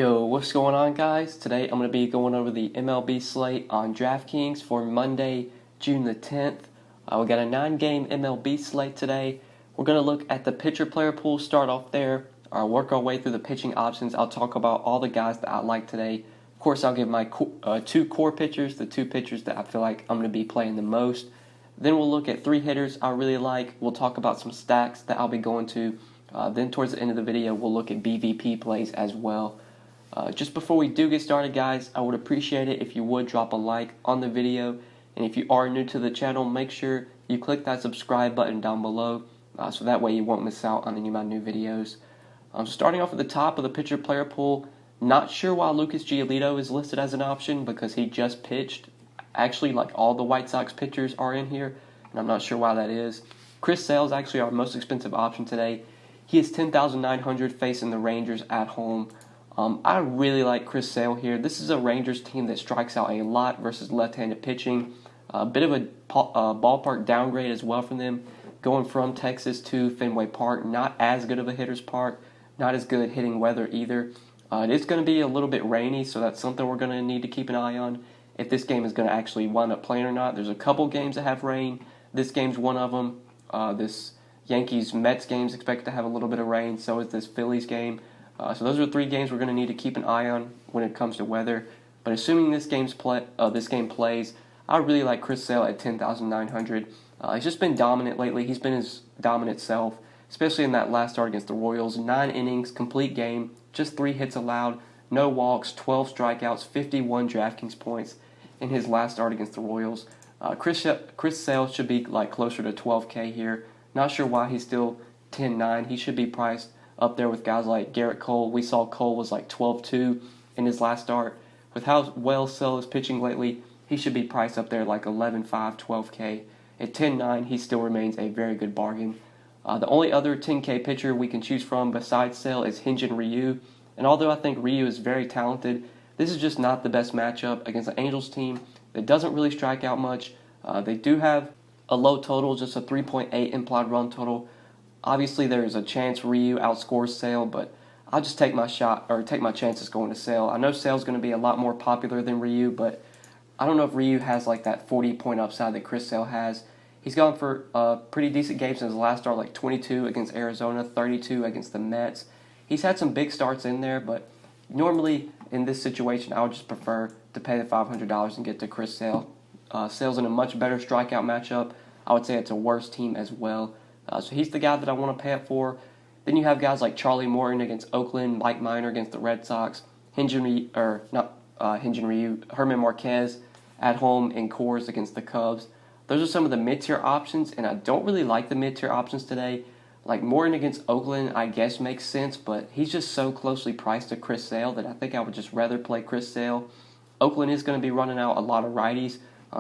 Yo, what's going on, guys? Today I'm going to be going over the MLB slate on DraftKings for Monday, June the 10th. We got a 9-game MLB slate today. We're going to look at the pitcher-player pool, start off there. I'll work our way through the pitching options. I'll talk about all the guys that I like today. Of course, I'll give my two core pitchers, the two pitchers that I feel like I'm going to be playing the most. Then we'll look at 3 hitters I really like. We'll talk about some stacks that I'll be going to. Then towards the end of the video, we'll look at BVP plays as well. Just before we do get started, guys, I would appreciate it if you would drop a like on the video. And if you are new to the channel, make sure you click that subscribe button down below so that way you won't miss out on any of my new videos. Starting off at the top of the pitcher-player pool, not sure why Lucas Giolito is listed as an option because he just pitched. Actually, like all the White Sox pitchers are in here, and I'm not sure why that is. Chris Sale is actually our most expensive option today. He is $10,900 facing the Rangers at home. I really like Chris Sale here. This is a Rangers team that strikes out a lot versus left-handed pitching. A bit of a ballpark downgrade as well from them. Going from Texas to Fenway Park, not as good of a hitter's park, not as good hitting weather either. It is going to be a little bit rainy, so that's something we're going to need to keep an eye on if this game is going to actually wind up playing or not. There's a couple games that have rain. This game's one of them. This Yankees-Mets game is expected to have a little bit of rain. So is this Phillies game. So those are 3 games we're going to need to keep an eye on when it comes to weather. But assuming this game plays, I really like Chris Sale at $10,900. He's just been dominant lately. He's been his dominant self, especially in that last start against the Royals. 9 innings, complete game, just 3 hits allowed, no walks, 12 strikeouts, 51 DraftKings points in his last start against the Royals. Chris Sale should be like closer to $12K here. Not sure why he's still $10,900. He should be priced up there with guys like Garrett Cole. We saw Cole was like $12,200 in his last start. With how well Sale is pitching lately, he should be priced up there like $11,500, $12K. At $10,900, he still remains a very good bargain. The only other $10K pitcher we can choose from besides Sale is Hyun-Jin Ryu. And although I think Ryu is very talented, this is just not the best matchup against the Angels team that doesn't really strike out much. They do have a low total, just a 3.8 implied run total. Obviously, there's a chance Ryu outscores Sale, but I'll just take my chances going to Sale. I know Sale's going to be a lot more popular than Ryu, but I don't know if Ryu has like that 40-point upside that Chris Sale has. He's gone for pretty decent games in his last start, like 22 against Arizona, 32 against the Mets. He's had some big starts in there, but normally in this situation, I would just prefer to pay the $500 and get to Chris Sale. Sale's in a much better strikeout matchup. I would say it's a worse team as well. So he's the guy that I want to pay up for. Then you have guys like Charlie Morton against Oakland, Mike Minor against the Red Sox, Herman Marquez at home in Coors against the Cubs. Those are some of the mid-tier options, and I don't really like the mid-tier options today. Like Morton against Oakland, I guess makes sense, but he's just so closely priced to Chris Sale that I think I would just rather play Chris Sale. Oakland is going to be running out a lot of righties.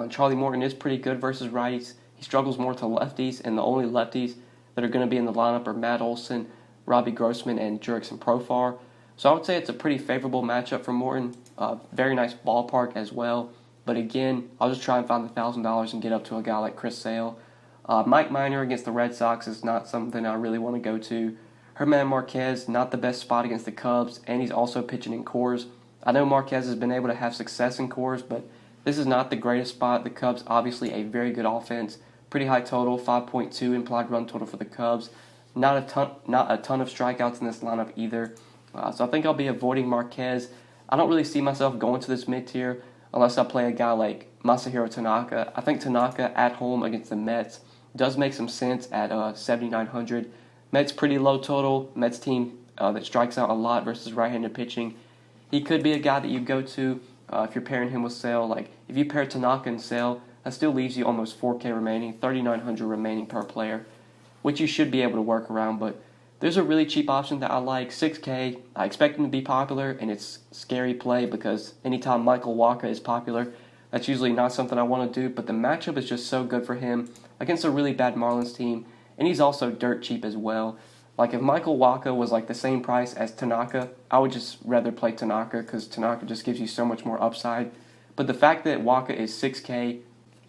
Charlie Morton is pretty good versus righties. He struggles more to lefties, and the only lefties that are going to be in the lineup are Matt Olson, Robbie Grossman, and Jurickson Profar. So I would say it's a pretty favorable matchup for Morton. Very nice ballpark as well. But again, I'll just try and find the $1,000 and get up to a guy like Chris Sale. Mike Minor against the Red Sox is not something I really want to go to. Herman Marquez, not the best spot against the Cubs, and he's also pitching in Coors. I know Marquez has been able to have success in Coors, but this is not the greatest spot. The Cubs, obviously a very good offense. Pretty high total, 5.2 implied run total for the Cubs. Not a ton of strikeouts in this lineup either. So I think I'll be avoiding Marquez. I don't really see myself going to this mid-tier unless I play a guy like Masahiro Tanaka. I think Tanaka at home against the Mets does make some sense at $7,900. Mets pretty low total. Mets team that strikes out a lot versus right-handed pitching. He could be a guy that you go to if you're pairing him with Sale. Like if you pair Tanaka and Sale, that still leaves you almost $4K remaining, $3,900 remaining per player, which you should be able to work around. But there's a really cheap option that I like, $6K. I expect him to be popular, and it's scary play because anytime Michael Wacha is popular, that's usually not something I want to do. But the matchup is just so good for him against a really bad Marlins team, and he's also dirt cheap as well. Like if Michael Wacha was like the same price as Tanaka, I would just rather play Tanaka because Tanaka just gives you so much more upside. But the fact that Wacha is $6K,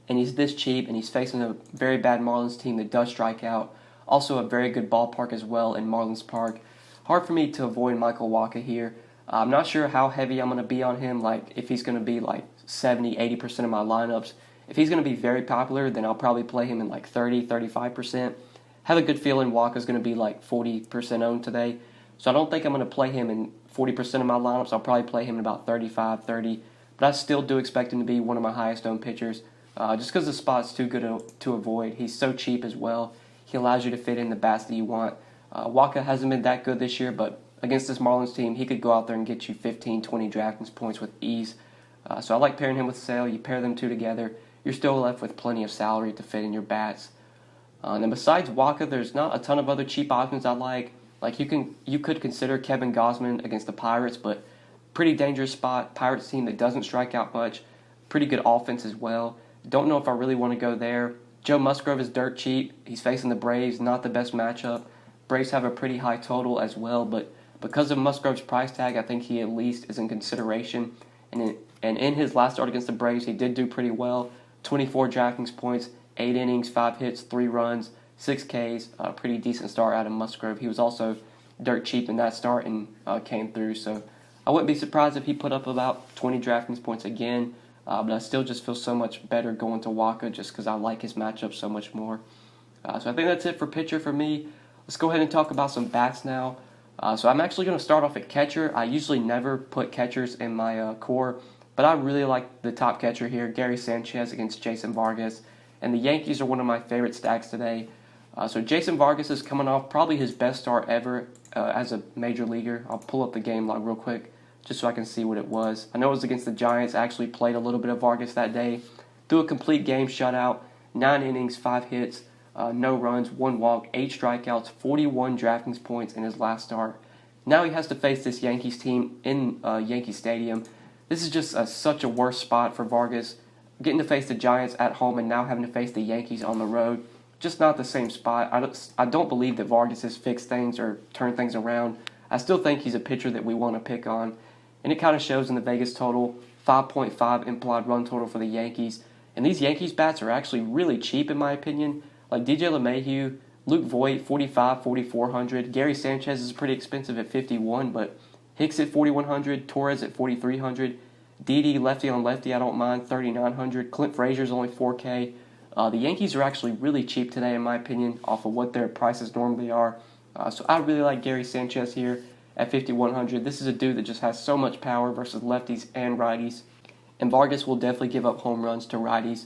and he's this cheap, and he's facing a very bad Marlins team that does strike out. Also a very good ballpark as well in Marlins Park. Hard for me to avoid Michael Wacha here. I'm not sure how heavy I'm going to be on him, like if he's going to be like 70-80% of my lineups. If he's going to be very popular, then I'll probably play him in like 30-35%. Have a good feeling Walker's going to be like 40% owned today. So I don't think I'm going to play him in 40% of my lineups. I'll probably play him in about 35-30. But I still do expect him to be one of my highest owned pitchers. Just because the spot's too good to avoid. He's so cheap as well. He allows you to fit in the bats that you want. Waka hasn't been that good this year, but against this Marlins team, he could go out there and get you 15, 20 DraftKings points with ease. So I like pairing him with Sale. You pair them two together, you're still left with plenty of salary to fit in your bats. And then besides Waka, there's not a ton of other cheap options I like. Like you could consider Kevin Gausman against the Pirates, but pretty dangerous spot. Pirates team that doesn't strike out much. Pretty good offense as well. Don't know if I really want to go there. Joe Musgrove is dirt cheap. He's facing the Braves, not the best matchup. Braves have a pretty high total as well, but because of Musgrove's price tag, I think he at least is in consideration. And in his last start against the Braves, he did do pretty well. 24 DraftKings points, 8 innings, 5 hits, 3 runs, 6 Ks. A pretty decent start out of Musgrove. He was also dirt cheap in that start and came through. So I wouldn't be surprised if he put up about 20 DraftKings points again. But I still just feel so much better going to Waka just because I like his matchup so much more. So I think that's it for pitcher for me. Let's go ahead and talk about some bats now. So I'm actually going to start off at catcher. I usually never put catchers in my core, but I really like the top catcher here, Gary Sanchez against Jason Vargas. And the Yankees are one of my favorite stacks today. So Jason Vargas is coming off probably his best start ever as a major leaguer. I'll pull up the game log real quick just so I can see what it was. I know it was against the Giants. I actually played a little bit of Vargas that day. Threw a complete game shutout, 9 innings, 5 hits, no runs, 1 walk, 8 strikeouts, 41 DraftKings points in his last start. Now he has to face this Yankees team in Yankee Stadium. This is just such a worse spot for Vargas. Getting to face the Giants at home and now having to face the Yankees on the road. Just not the same spot. I don't believe that Vargas has fixed things or turned things around. I still think he's a pitcher that we want to pick on. And it kind of shows in the Vegas total, 5.5 implied run total for the Yankees. And these Yankees bats are actually really cheap in my opinion. Like DJ LeMahieu, Luke Voit, 45, 4,400. Gary Sanchez is pretty expensive at 51, but Hicks at 4,100, Torres at 4,300. Didi, lefty on lefty, I don't mind, 3,900. Clint Frazier's only 4K. The Yankees are actually really cheap today in my opinion off of what their prices normally are. So I really like Gary Sanchez here at 5,100. This is a dude that just has so much power versus lefties and righties. And Vargas will definitely give up home runs to righties.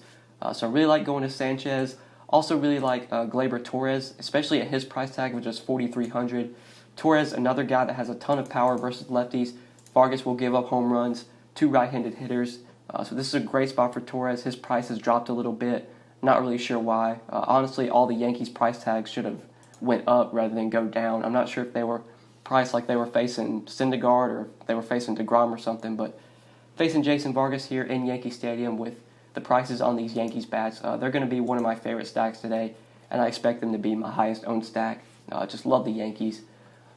So I really like going to Sanchez. Also really like Gleyber Torres, especially at his price tag of just 4,300. Torres, another guy that has a ton of power versus lefties. Vargas will give up home runs to right-handed hitters. So this is a great spot for Torres. His price has dropped a little bit. Not really sure why. Honestly, all the Yankees price tags should have went up rather than go down. I'm not sure if they were priced like they were facing Syndergaard or if they were facing DeGrom or something, but facing Jason Vargas here in Yankee Stadium with the prices on these Yankees bats, they're going to be one of my favorite stacks today, and I expect them to be my highest owned stack. Just love the Yankees.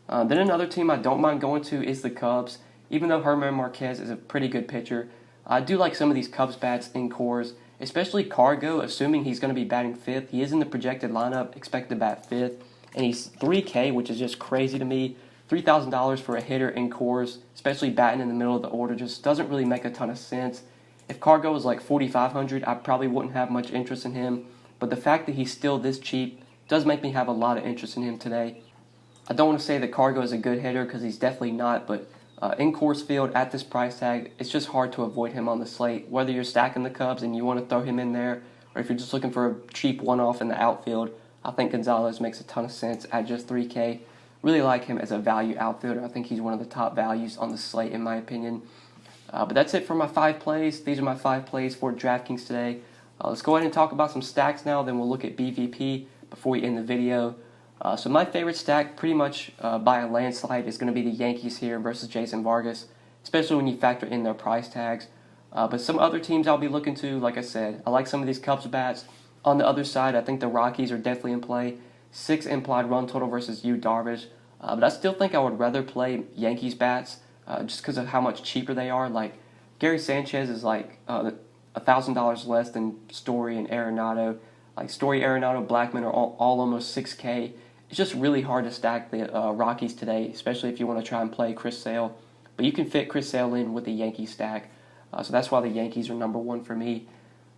Then another team I don't mind going to is the Cubs. Even though Herman Marquez is a pretty good pitcher, I do like some of these Cubs bats in cores, especially Cargo, assuming he's going to be batting 5th. He is in the projected lineup, expected to bat 5th, and he's 3K, which is just crazy to me. $3,000 for a hitter in cores, especially batting in the middle of the order, just doesn't really make a ton of sense. If Cargo was like 4,500, I probably wouldn't have much interest in him, but the fact that he's still this cheap does make me have a lot of interest in him today. I don't want to say that Cargo is a good hitter because he's definitely not, but in Coors Field at this price tag, it's just hard to avoid him on the slate. Whether you're stacking the Cubs and you want to throw him in there, or if you're just looking for a cheap one-off in the outfield, I think Gonzalez makes a ton of sense at just 3K. Really like him as a value outfielder. I think he's one of the top values on the slate in my opinion. But that's it for my 5 plays. These are my 5 plays for DraftKings today. Let's go ahead and talk about some stacks now, then we'll look at BVP before we end the video. So my favorite stack, pretty much by a landslide, is going to be the Yankees here versus Jason Vargas, especially when you factor in their price tags. But some other teams I'll be looking to, like I said, I like some of these Cubs bats. On the other side, I think the Rockies are definitely in play. 6 implied run total versus Yu Darvish. But I still think I would rather play Yankees bats just because of how much cheaper they are. Like Gary Sanchez is like $1,000 less than Story and Arenado. Like Story, Arenado, Blackman are all almost 6K. It's just really hard to stack the Rockies today, especially if you want to try and play Chris Sale. but you can fit Chris Sale in with the Yankees stack. So that's why the Yankees are number one for me.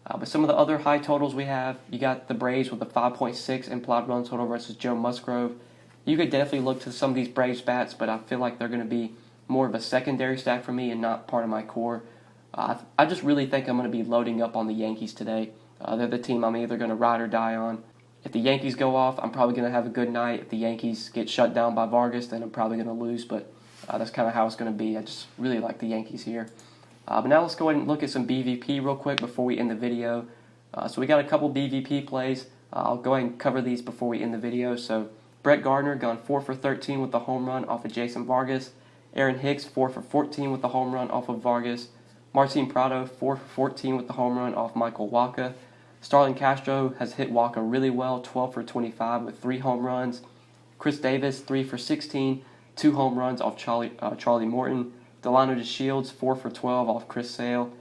But some of the other high totals we have, you got the Braves with a 5.6 implied run total versus Joe Musgrove. You could definitely look to some of these Braves bats, but I feel like they're going to be more of a secondary stack for me and not part of my core. I just really think I'm going to be loading up on the Yankees today. They're the team I'm either going to ride or die on. If the Yankees go off, I'm probably going to have a good night. If the Yankees get shut down by Vargas, then I'm probably going to lose, but that's kind of how it's going to be. I just really like the Yankees here. But now let's go ahead and look at some BVP real quick before we end the video. So we got a couple BVP plays. I'll go ahead and cover these before we end the video. So Brett Gardner gone 4 for 13 with the home run off of Jason Vargas. Aaron Hicks 4 for 14 with the home run off of Vargas. Martin Prado 4 for 14 with the home run off Michael Wacha. Starlin Castro has hit Wacha really well, 12 for 25 with 3 home runs. Chris Davis 3 for 16, 2 home runs off Charlie Morton. Delano DeShields 4 for 12 off Chris Sale.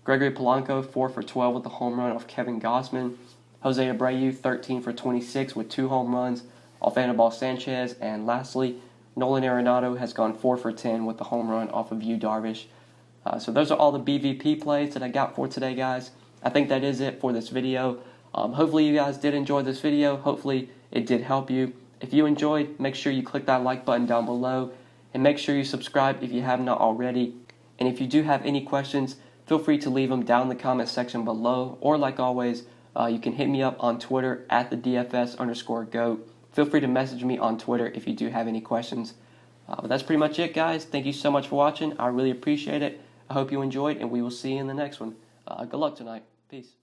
Gregory Polanco 4 for 12 with the home run off Kevin Gausman. Jose Abreu 13 for 26 with 2 home runs off Anibal Sanchez. And lastly, Nolan Arenado has gone 4 for 10 with the home run off of Yu Darvish. So those are all the BVP plays that I got for today, guys. I think that is it for this video. Hopefully you guys did enjoy this video. Hopefully it did help you. If you enjoyed, make sure you click that like button down below. And make sure you subscribe if you have not already. And if you do have any questions, feel free to leave them down in the comment section below. Or like always, you can hit me up on Twitter at the DFS_GOAT. Feel free to message me on Twitter if you do have any questions. But that's pretty much it, guys. Thank you so much for watching. I really appreciate it. I hope you enjoyed, and we will see you in the next one. Good luck tonight. Peace.